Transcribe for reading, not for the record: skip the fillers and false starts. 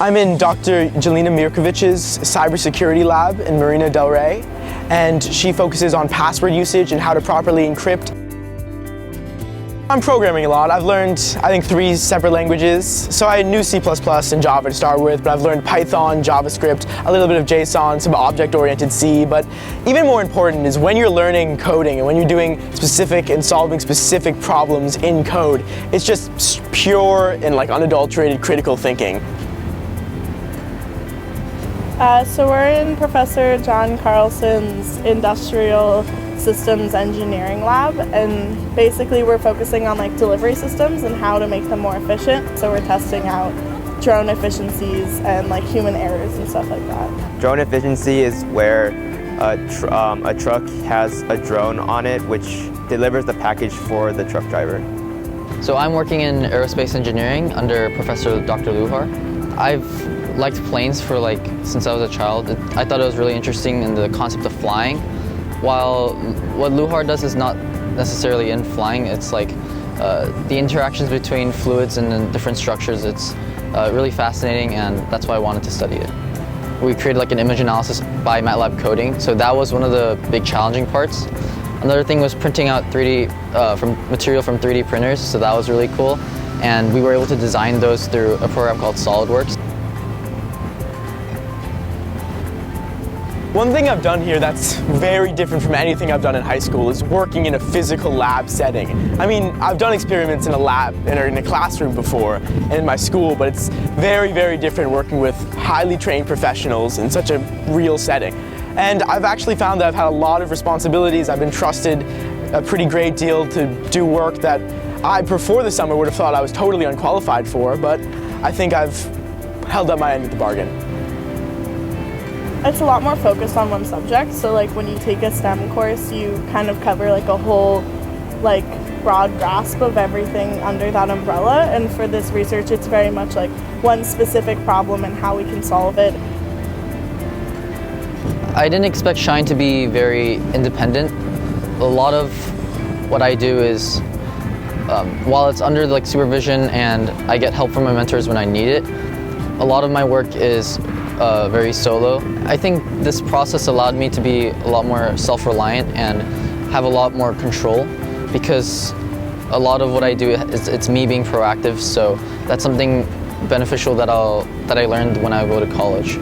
I'm in Dr. Jelena Mirkovich's cybersecurity lab in Marina del Rey, and she focuses on password usage and how to properly encrypt. I'm programming a lot. I've learned, I think, 3 separate languages. So I knew C++ and Java to start with, but I've learned Python, JavaScript, a little bit of JSON, some object-oriented C. But even more important is when you're learning coding and when you're doing specific and solving specific problems in code, it's just pure and unadulterated critical thinking. So we're in Professor John Carlson's Industrial Systems Engineering Lab, and basically we're focusing on delivery systems and how to make them more efficient. So we're testing out drone efficiencies and human errors and stuff like that. Drone efficiency is where a truck has a drone on it which delivers the package for the truck driver. So I'm working in aerospace engineering under Professor Dr. Luhar. I've liked planes for since I was a child. I thought it was really interesting in the concept of flying. While what Luhar does is not necessarily in flying, it's the interactions between fluids and different structures. It's really fascinating, and that's why I wanted to study it. We created an image analysis by MATLAB coding, so that was one of the big challenging parts. Another thing was printing out 3D material from 3D printers, so that was really cool. And we were able to design those through a program called SolidWorks. One thing I've done here that's very different from anything I've done in high school is working in a physical lab setting. I mean, I've done experiments in a lab or in a classroom before and in my school, but it's very, very different working with highly trained professionals in such a real setting. And I've actually found that I've had a lot of responsibilities. I've been trusted a pretty great deal to do work that I, before the summer, would have thought I was totally unqualified for, but I think I've held up my end of the bargain. It's a lot more focused on one subject, so when you take a STEM course, you kind of cover a whole broad grasp of everything under that umbrella, and for this research it's very much one specific problem and how we can solve it. I didn't expect Shine to be very independent. A lot of what I do is, while it's under supervision and I get help from my mentors when I need it, a lot of my work is very solo. I think this process allowed me to be a lot more self-reliant and have a lot more control, because a lot of what I do it's me being proactive, so that's something beneficial that I learned when I go to college.